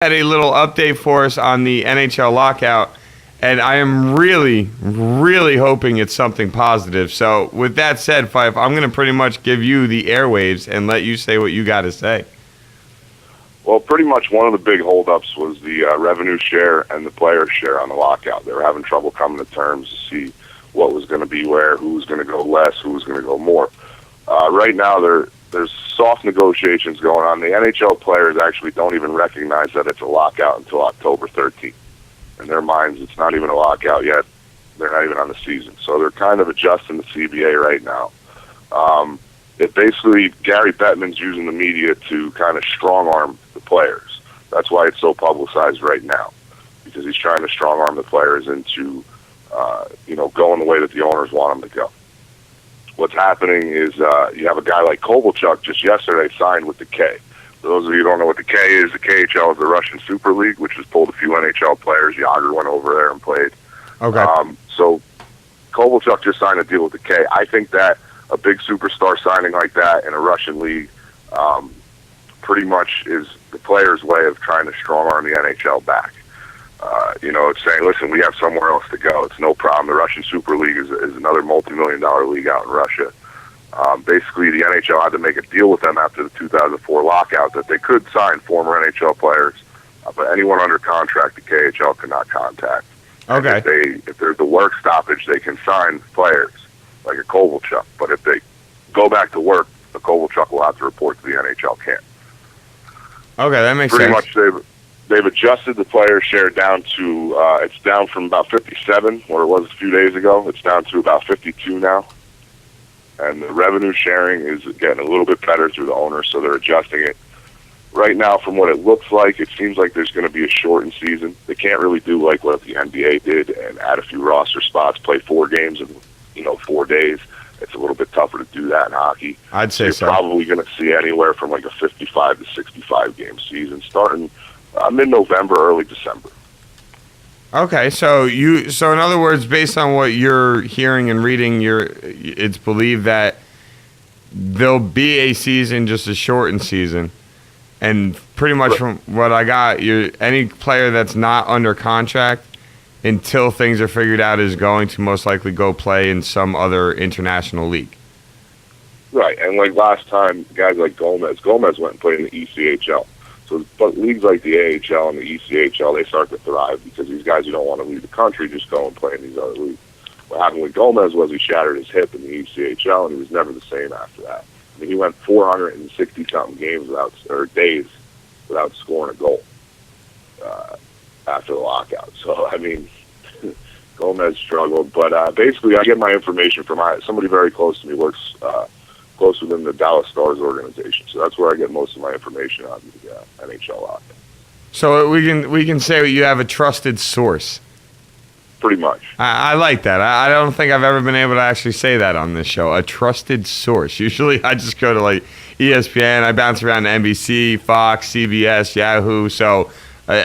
Had a little update for us on the NHL lockout, and I am really, really hoping it's something positive. So, with that said, Fife, I'm going to pretty much give you the airwaves and let you say what you got to say. Well, pretty much one of the big holdups was the revenue share and the player share on the lockout. They were having trouble coming to terms to see what was going to be where, who was going to go less, who was going to go more. Right now, there's soft negotiations going on. The NHL players actually don't even recognize that it's a lockout until October 13th. In their minds, it's not even a lockout yet. They're not even on the season. So they're kind of adjusting the CBA right now. It basically, Gary Bettman's using the media to kind of strong-arm the players. That's why it's so publicized right now, because he's trying to strong-arm the players into, going the way that the owners want them to go. What's happening is you have a guy like Kovalchuk just yesterday signed with the K. For those of you who don't know what the K is, the KHL is the Russian Super League, which has pulled a few NHL players. Yager went over there and played. Okay. So Kovalchuk just signed a deal with the K. I think that a big superstar signing like that in a Russian league pretty much is the player's way of trying to strong-arm the NHL back. It's saying, listen, we have somewhere else to go. It's no problem. The Russian Super League is another multi-million-dollar league out in Russia. Basically, the NHL had to make a deal with them after the 2004 lockout that they could sign former NHL players, but anyone under contract the KHL cannot contact. Okay. If there's a work stoppage, they can sign players like a Kovalchuk. But if they go back to work, the Kovalchuk will have to report to the NHL camp. Okay, that makes Pretty sense. much they've adjusted the player share down to, it's down from about 57, where it was a few days ago. It's down to about 52 now. And the revenue sharing is getting a little bit better through the owners, so they're adjusting it. Right now, from what it looks like, it seems like there's going to be a shortened season. They can't really do like what the NBA did and add a few roster spots, play 4 games in 4 days. It's a little bit tougher to do that in hockey. I'd say so. You're probably going to see anywhere from like a 55 to 65 game season starting mid-November, early December. Okay, so in other words, based on what you're hearing and reading, it's believed that there'll be a season, just a shortened season, and pretty much from what I got, any player that's not under contract until things are figured out is going to most likely go play in some other international league. Right, and like last time, guys like Gomez went and played in the ECHL. So, but leagues like the AHL and the ECHL, they start to thrive because these guys who don't want to leave the country just go and play in these other leagues. What happened with Gomez was he shattered his hip in the ECHL, and he was never the same after that. I mean, he went 460-something days without scoring a goal after the lockout. So, I mean, Gomez struggled. But basically, I get my information from somebody very close to me, works close within the Dallas Stars organization. So that's where I get most of my information on the NHL lockout. So we can say you have a trusted source. Pretty much. I like that. I don't think I've ever been able to actually say that on this show. A trusted source. Usually I just go to like ESPN. I bounce around to NBC, Fox, CBS, Yahoo. So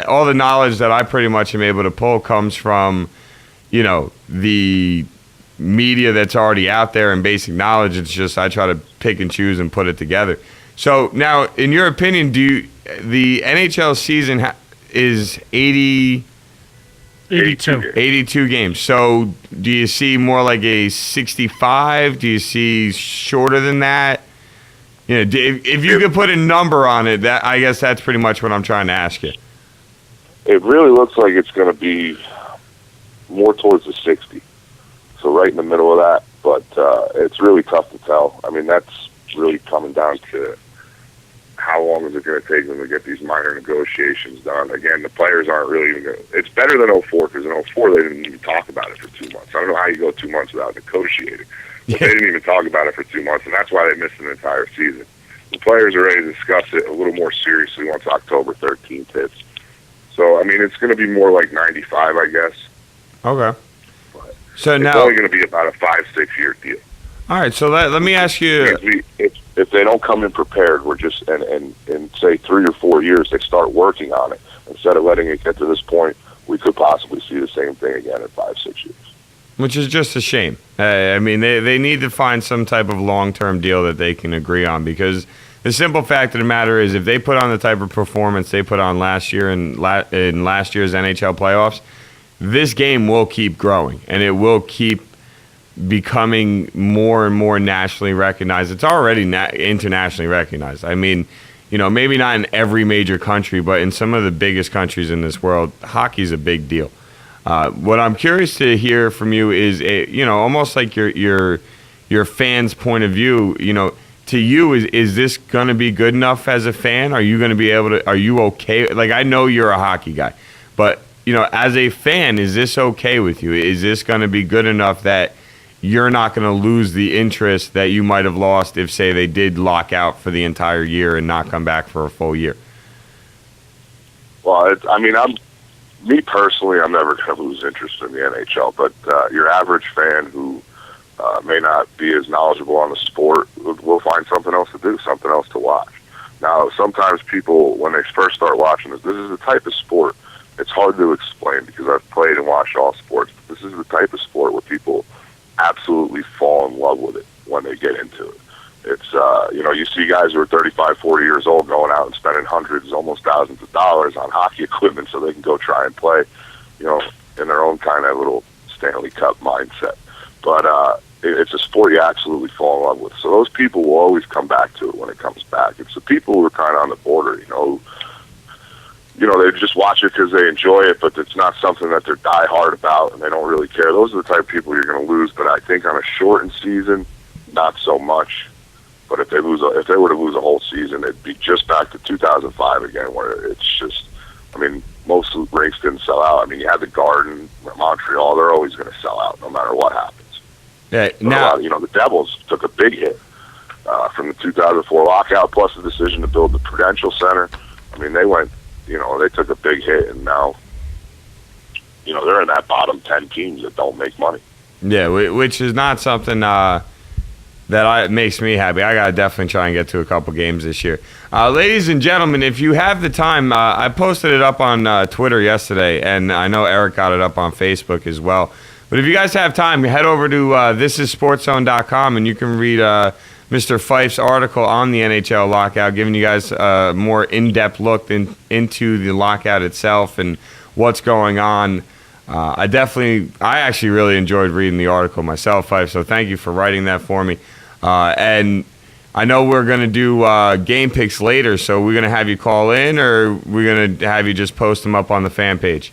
all the knowledge that I pretty much am able to pull comes from, the media that's already out there and basic knowledge. It's just I try to pick and choose and put it together. So now, in your opinion, the NHL season is 82 games. So do you see more like a 65? Do you see shorter than that? If you could put a number on it, I guess that's pretty much what I'm trying to ask you. It really looks like it's going to be more towards the 60. So right in the middle of that, but it's really tough to tell. I mean, that's really coming down to how long is it going to take them to get these minor negotiations done. Again, the players aren't really even going to... It's better than 04, because in 04 they didn't even talk about it for 2 months. I don't know how you go 2 months without negotiating. But they didn't even talk about it for 2 months, and that's why they missed an entire season. The players are ready to discuss it a little more seriously once October 13th hits. So, I mean, it's going to be more like 95, I guess. Okay. So it's only going to be about a 5-6 year deal. All right, so let me ask you. If they don't come in prepared, we're just and say 3 or 4 years they start working on it instead of letting it get to this point. We could possibly see the same thing again in 5-6 years. Which is just a shame. I mean, they need to find some type of long-term deal that they can agree on, because the simple fact of the matter is, if they put on the type of performance they put on last year in last year's NHL playoffs, this game will keep growing and it will keep becoming more and more nationally recognized. It's already internationally recognized. I mean, maybe not in every major country, but in some of the biggest countries in this world, hockey's a big deal. What I'm curious to hear from you is, almost like your fans' point of view. To you, is this going to be good enough as a fan? Are you going to be able to? Are you okay? Like, I know you're a hockey guy, but as a fan, is this okay with you? Is this going to be good enough that you're not going to lose the interest that you might have lost if, say, they did lock out for the entire year and not come back for a full year? Well, me personally, I'm never going to lose interest in the NHL, but your average fan who may not be as knowledgeable on the sport will find something else to do, something else to watch. Now, sometimes people, when they first start watching this is the type of sport, it's hard to explain because I've played and watched all sports, but this is the type of sport where people absolutely fall in love with it when they get into it. It's, you see guys who are 35, 40 years old going out and spending hundreds, almost thousands of dollars on hockey equipment so they can go try and play, in their own kind of little Stanley Cup mindset. But it's a sport you absolutely fall in love with. So those people will always come back to it when it comes back. It's the people who are kind of on the border, they just watch it because they enjoy it, but it's not something that they're die hard about and they don't really care. Those are the type of people you're going to lose. But I think on a shortened season, not so much. But if they were to lose a whole season, it'd be just back to 2005 again, where it's just, most of the rinks didn't sell out. You had the Garden, Montreal, they're always going to sell out no matter what happens. Yeah, now, the Devils took a big hit from the 2004 lockout, plus the decision to build the Prudential Center. They went, they took a big hit, and now, they're in that bottom 10 teams that don't make money. Yeah, which is not something that makes me happy. I got to definitely try and get to a couple games this year. Ladies and gentlemen, if you have the time, I posted it up on Twitter yesterday, and I know Eric got it up on Facebook as well. But if you guys have time, head over to thisissportszone.com, and you can read Mr. Fife's article on the NHL lockout, giving you guys a more in-depth look into the lockout itself and what's going on. I actually really enjoyed reading the article myself, Fife, so thank you for writing that for me. And I know we're going to do game picks later, so we're going to have you call in, or we're going to have you just post them up on the fan page?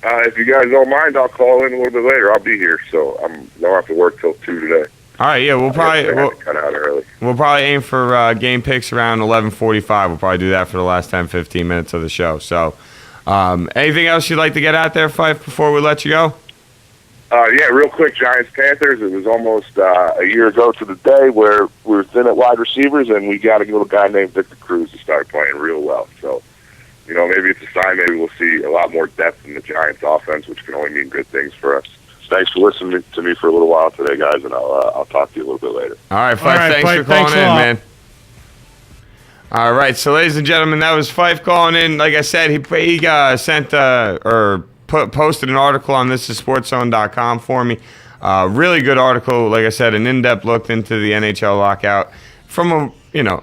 If you guys don't mind, I'll call in a little bit later. I'll be here, so I don't have to work till 2 today. All right, yeah, we'll cut out early. We'll probably aim for game picks around 11:45. We'll probably do that for the last 10, 15 minutes of the show. So, anything else you'd like to get out there, Fife, before we let you go? Yeah, real quick, Giants-Panthers. It was almost a year ago to the day where we were thin at wide receivers, and we got a little guy named Victor Cruz to start playing real well. So, maybe it's a sign. Maybe we'll see a lot more depth in the Giants' offense, which can only mean good things for us. Thanks for listening to me for a little while today, guys, and I'll talk to you a little bit later. All right, Fife, thanks for calling in, man. All right, so ladies and gentlemen, that was Fife calling in. Like I said, he posted an article on thisissportszone.com for me. Really good article. Like I said, an in-depth look into the NHL lockout from a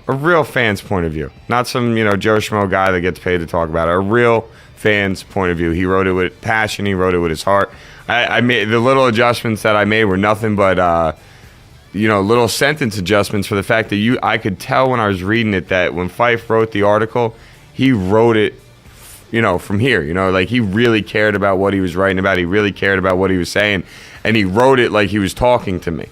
real fan's point of view, not some Joe Schmo guy that gets paid to talk about it. A real fan's point of view. He wrote it with passion. He wrote it with his heart. I made the little adjustments that I made were nothing but little sentence adjustments for the fact that I could tell when I was reading it that when Fife wrote the article, he wrote it from here, like he really cared about what he was writing about. He really cared about what he was saying, and he wrote it like he was talking to me.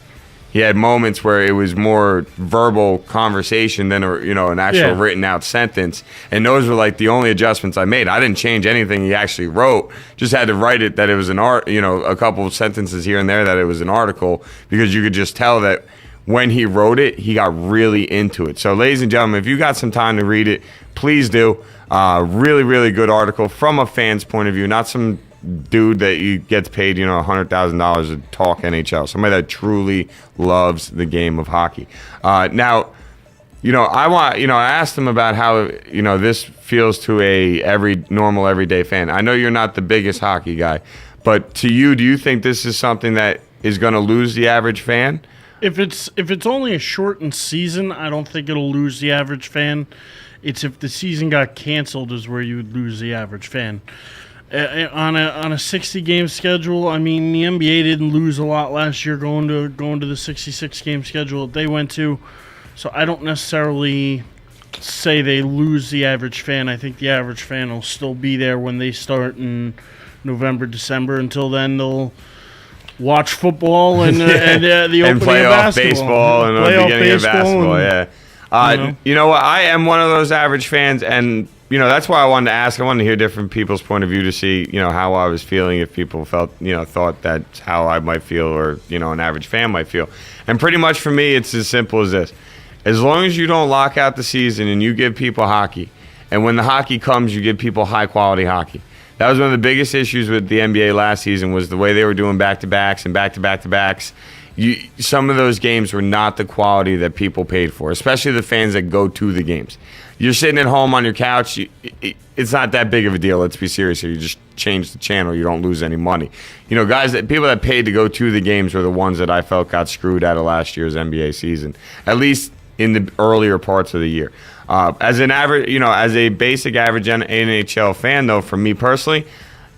He had moments where it was more verbal conversation than an actual written out sentence, and those were like the only adjustments I made. I didn't change anything he actually wrote. Just had to write it that it was an art, a couple of sentences here and there that it was an article, because you could just tell that when he wrote it, he got really into it. So, ladies and gentlemen, if you got some time to read it, please do. Really, really good article from a fan's point of view, not some dude that gets paid, $100,000 to talk NHL. Somebody that truly loves the game of hockey. Now, I asked him about how, this feels to a normal everyday fan. I know you're not the biggest hockey guy, but to you, do you think this is something that is going to lose the average fan? If it's only a shortened season, I don't think it'll lose the average fan. It's if the season got canceled is where you would lose the average fan. On a 60 game schedule, I mean the NBA didn't lose a lot last year going to the 66 game schedule that they went to. So I don't necessarily say they lose the average fan. I think the average fan will still be there when they start in November, December. Until then, they'll watch football and the opening and play of off basketball. baseball and the beginning of basketball. And, You know what? I am one of those average fans, and that's why I wanted to ask. I wanted to hear different people's point of view to see how I was feeling, if people thought that's how I might feel, or an average fan might feel. And pretty much for me, it's as simple as this: as long as you don't lock out the season and you give people hockey, and when the hockey comes, you give people high quality hockey. That was one of the biggest issues with the NBA last season, was the way they were doing back-to-backs and back-to-back-to-backs. Some of those games were not the quality that people paid for, especially the fans that go to the games. You're sitting at home on your couch. It's not that big of a deal. Let's be serious here. You just change the channel. You don't lose any money. People that paid to go to the games were the ones that I felt got screwed out of last year's NBA season, at least in the earlier parts of the year. As a basic average NHL fan, though, for me personally,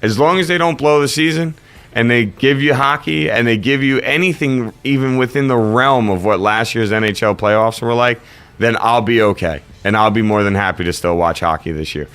as long as they don't blow the season and they give you hockey and they give you anything even within the realm of what last year's NHL playoffs were like, then I'll be okay. And I'll be more than happy to still watch hockey this year.